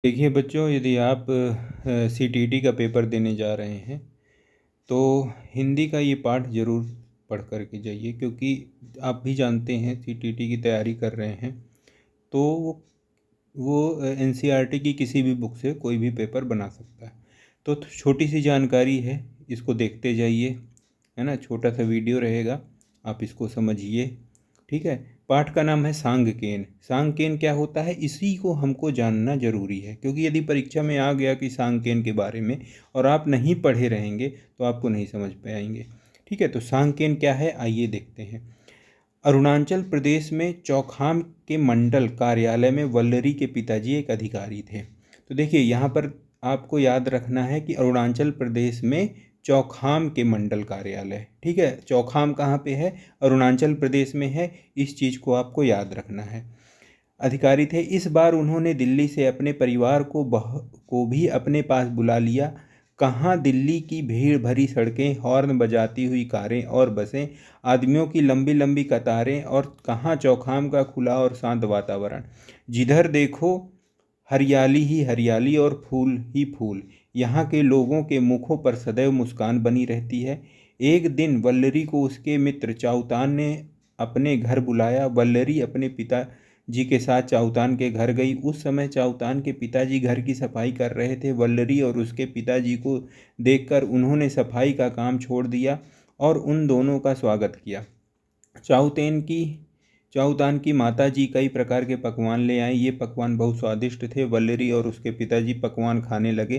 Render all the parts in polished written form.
देखिए बच्चों, यदि आप सीटीटी का पेपर देने जा रहे हैं तो हिंदी का ये पाठ ज़रूर पढ़ कर के जाइए, क्योंकि आप भी जानते हैं सीटीटी की तैयारी कर रहे हैं तो वो एनसीईआरटी की किसी भी बुक से कोई भी पेपर बना सकता है। तो छोटी सी जानकारी है, इसको देखते जाइए, है ना। छोटा सा वीडियो रहेगा, आप इसको समझिए, ठीक है। पाठ का नाम है सांगकेन। सांगकेन क्या होता है, इसी को हमको जानना जरूरी है, क्योंकि यदि परीक्षा में आ गया कि सांगकेन के बारे में और आप नहीं पढ़े रहेंगे तो आपको नहीं समझ पाएंगे, ठीक है। तो सांगकेन क्या है, आइए देखते हैं। अरुणाचल प्रदेश में चौखाम के मंडल कार्यालय में वल्लरी के पिताजी एक अधिकारी थे। तो देखिए यहाँ पर आपको याद रखना है कि अरुणाचल प्रदेश में चौखाम के मंडल कार्यालय, ठीक है। चौखाम कहाँ पे है, अरुणाचल प्रदेश में है, इस चीज़ को आपको याद रखना है। अधिकारी थे। इस बार उन्होंने दिल्ली से अपने परिवार को भी अपने पास बुला लिया। कहाँ दिल्ली की भीड़ भरी सड़कें, हॉर्न बजाती हुई कारें और बसें, आदमियों की लंबी लंबी कतारें, और कहाँ चौखाम का खुला और शांत वातावरण। जिधर देखो हरियाली ही हरियाली और फूल ही फूल। यहाँ के लोगों के मुखों पर सदैव मुस्कान बनी रहती है। एक दिन वल्लरी को उसके मित्र चाउतान ने अपने घर बुलाया। वल्लरी अपने पिता जी के साथ चाउतान के घर गई। उस समय चाउतान के पिताजी घर की सफाई कर रहे थे। वल्लरी और उसके पिताजी को देखकर उन्होंने सफाई का काम छोड़ दिया और उन दोनों का स्वागत किया। चाउतेन की चाउतान की माता जी कई प्रकार के पकवान ले आई। ये पकवान बहुत स्वादिष्ट थे। वल्लरी और उसके पिताजी पकवान खाने लगे।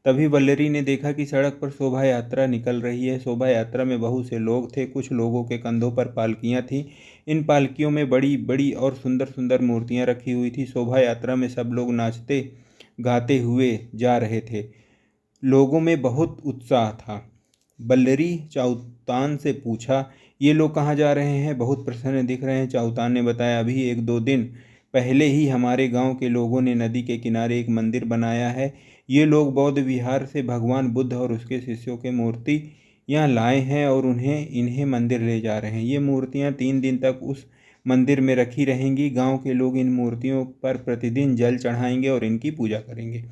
तभी वल्लरी ने देखा कि सड़क पर शोभा यात्रा निकल रही है। शोभा यात्रा में बहुत से लोग थे। कुछ लोगों के कंधों पर पालकियां थीं। इन पालकियों में बड़ी बड़ी और सुंदर सुंदर मूर्तियां रखी हुई थी। शोभा यात्रा में सब लोग नाचते गाते हुए जा रहे थे। लोगों में बहुत उत्साह था। वल्लरी चाउतान से पूछा, ये लोग कहाँ जा रहे हैं, बहुत प्रसन्न दिख रहे हैं। चाउतान ने बताया, अभी एक दो दिन पहले ही हमारे गांव के लोगों ने नदी के किनारे एक मंदिर बनाया है। ये लोग बौद्ध विहार से भगवान बुद्ध और उसके शिष्यों के मूर्ति यहाँ लाए हैं और इन्हें मंदिर ले जा रहे हैं। ये मूर्तियाँ 3 दिन तक उस मंदिर में रखी रहेंगी। गांव के लोग इन मूर्तियों पर प्रतिदिन जल चढ़ाएंगे और इनकी पूजा करेंगे।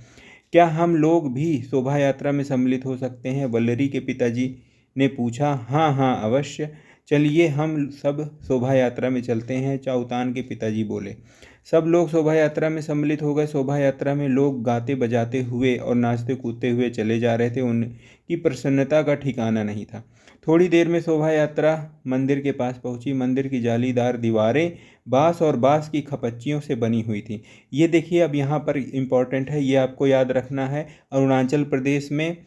क्या हम लोग भी शोभा यात्रा में सम्मिलित हो सकते हैं, वल्लरी के पिताजी ने पूछा। हाँ हाँ अवश्य, चलिए हम सब शोभा यात्रा में चलते हैं, चाउतान के पिताजी बोले। सब लोग शोभा यात्रा में सम्मिलित हो गए। शोभा यात्रा में लोग गाते बजाते हुए और नाचते कूदते हुए चले जा रहे थे। उनकी प्रसन्नता का ठिकाना नहीं था। थोड़ी देर में शोभा यात्रा मंदिर के पास पहुंची। मंदिर की जालीदार दीवारें बांस और बांस की खपच्चियों से बनी हुई थी। ये देखिए, अब यहाँ पर इम्पॉर्टेंट है, ये आपको याद रखना है। अरुणाचल प्रदेश में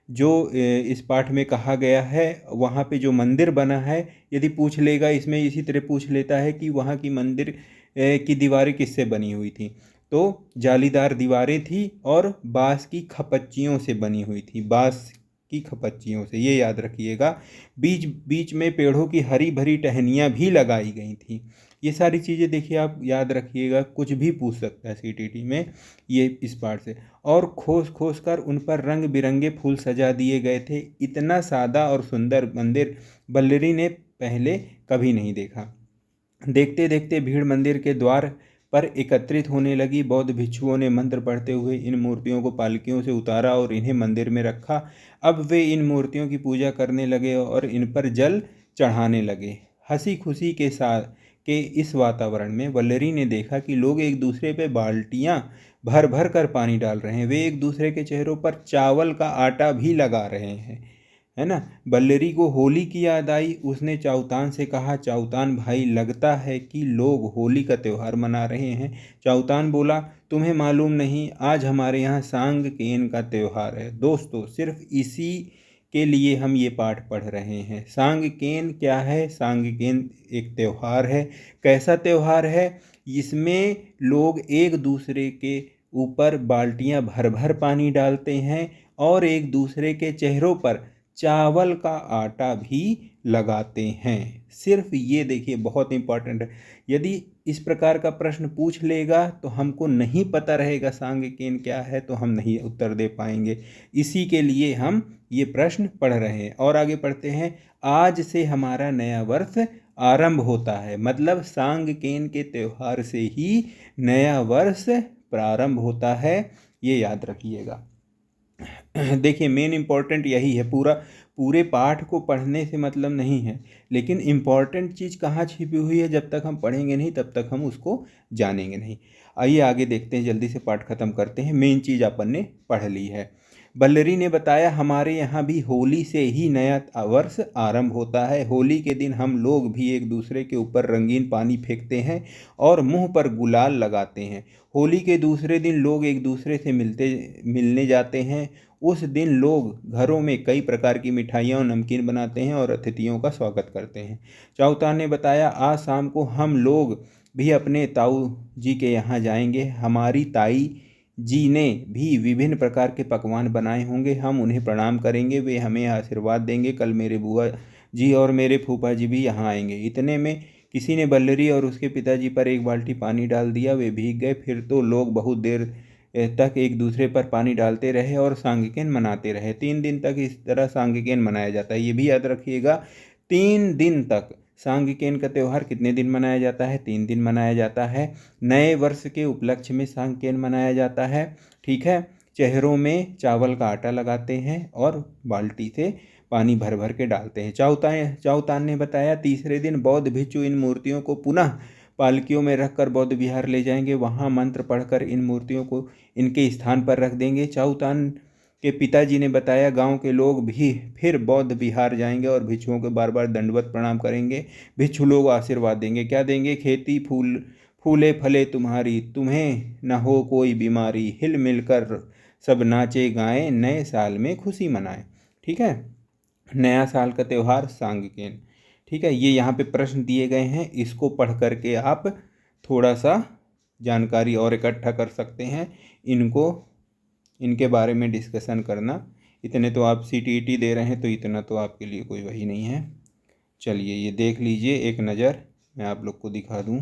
जो इस पाठ में कहा गया है, वहाँ पे जो मंदिर बना है, यदि पूछ लेगा इसमें, इसी तरह पूछ लेता है कि वहाँ की मंदिर की दीवारें किससे बनी हुई थी, तो जालीदार दीवारें थी और बांस की खपच्चियों से बनी हुई थी। बांस की खपच्चियों से, ये याद रखिएगा। बीच बीच में पेड़ों की हरी भरी टहनियाँ भी लगाई गई थी। ये सारी चीज़ें देखिए, आप याद रखिएगा, कुछ भी पूछ सकता है सीटीटी में ये इस पार्ट से। और खोस खोस कर उन पर रंग बिरंगे फूल सजा दिए गए थे। इतना सादा और सुंदर मंदिर वल्लरी ने पहले कभी नहीं देखा। देखते देखते भीड़ मंदिर के द्वार पर एकत्रित होने लगी। बौद्ध भिक्षुओं ने मंत्र पढ़ते हुए इन मूर्तियों को पालकियों से उतारा और इन्हें मंदिर में रखा। अब वे इन मूर्तियों की पूजा करने लगे और इन पर जल चढ़ाने लगे। हंसी खुशी के साथ के इस वातावरण में वल्लरी ने देखा कि लोग एक दूसरे पे बाल्टियां भर भर कर पानी डाल रहे हैं। वे एक दूसरे के चेहरों पर चावल का आटा भी लगा रहे हैं, है ना। वल्लरी को होली की याद आई। उसने चाउतान से कहा, चाउतान भाई, लगता है कि लोग होली का त्यौहार मना रहे हैं। चाउतान बोला, तुम्हें मालूम नहीं, आज हमारे यहाँ सांगकेन का त्यौहार है। दोस्तों, सिर्फ इसी के लिए हम ये पाठ पढ़ रहे हैं। सांगकेन क्या है, सांगकेन एक त्यौहार है। कैसा त्यौहार है, इसमें लोग एक दूसरे के ऊपर बाल्टियां भर भर पानी डालते हैं और एक दूसरे के चेहरों पर चावल का आटा भी लगाते हैं। सिर्फ ये देखिए, बहुत इंपॉर्टेंट है। यदि इस प्रकार का प्रश्न पूछ लेगा तो हमको नहीं पता रहेगा सांगकेन क्या है, तो हम नहीं उत्तर दे पाएंगे। इसी के लिए हम ये प्रश्न पढ़ रहे हैं। और आगे पढ़ते हैं। आज से हमारा नया वर्ष आरंभ होता है, मतलब सांगकेन के त्यौहार से ही नया वर्ष प्रारंभ होता है, ये याद रखिएगा। देखिए मेन इम्पॉर्टेंट यही है, पूरे पाठ को पढ़ने से मतलब नहीं है, लेकिन इम्पॉर्टेंट चीज़ कहाँ छिपी हुई है, जब तक हम पढ़ेंगे नहीं तब तक हम उसको जानेंगे नहीं। आइए आगे देखते हैं, जल्दी से पाठ खत्म करते हैं। मेन चीज़ अपन ने पढ़ ली है। बल्लरी ने बताया, हमारे यहाँ भी होली से ही नया वर्ष आरंभ होता है। होली के दिन हम लोग भी एक दूसरे के ऊपर रंगीन पानी फेंकते हैं और मुंह पर गुलाल लगाते हैं। होली के दूसरे दिन लोग एक दूसरे से मिलने जाते हैं। उस दिन लोग घरों में कई प्रकार की मिठाइयाँ और नमकीन बनाते हैं और अतिथियों का स्वागत करते हैं। चौथा ने बताया, आज शाम को हम लोग भी अपने ताऊ जी के यहाँ जाएंगे। हमारी ताई जी ने भी विभिन्न प्रकार के पकवान बनाए होंगे, हम उन्हें प्रणाम करेंगे, वे हमें आशीर्वाद देंगे। कल मेरे बुआ जी और मेरे फूफा जी भी यहाँ आएंगे। इतने में किसी ने बल्लरी और उसके पिताजी पर एक बाल्टी पानी डाल दिया, वे भीग गए। फिर तो लोग बहुत देर तक एक दूसरे पर पानी डालते रहे और सांगिकेन मनाते रहे। 3 दिन तक इस तरह सांगिकेन मनाया जाता है, ये भी याद रखिएगा। 3 दिन तक सांगिकेन का त्यौहार कितने दिन मनाया जाता है? 3 दिन मनाया जाता है। नए वर्ष के उपलक्ष्य में सांगिकेन मनाया जाता है। ठीक है, चेहरों में चावल का आटा लगाते हैं और बाल्टी से पानी भर भर के डालते हैं। चाउतान ने बताया, तीसरे दिन बौद्ध भिक्षु इन मूर्तियों को पुनः पालकियों में रखकर बौद्ध विहार ले जाएंगे। वहाँ मंत्र पढ़कर इन मूर्तियों को इनके स्थान पर रख देंगे। चाउतान के पिताजी ने बताया, गांव के लोग भी फिर बौद्ध विहार जाएंगे और भिक्षुओं को बार बार दंडवत प्रणाम करेंगे। भिक्षु लोग आशीर्वाद देंगे। क्या देंगे? खेती फूले फले तुम्हारी, तुम्हें न हो कोई बीमारी, हिल मिलकर सब नाचे गाएं, नए साल में खुशी मनाएं। ठीक है, नया साल का त्यौहार सांगिकेन। ठीक है, ये यहाँ पे प्रश्न दिए गए हैं, इसको पढ़ करके आप थोड़ा सा जानकारी और इकट्ठा कर सकते हैं। इनके बारे में डिस्कशन करना। इतने तो आप CTET दे रहे हैं, तो इतना तो आपके लिए कोई वही नहीं है। चलिए ये देख लीजिए, एक नज़र मैं आप लोग को दिखा दूँ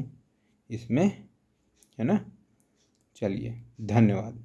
इसमें, है ना। चलिए, धन्यवाद।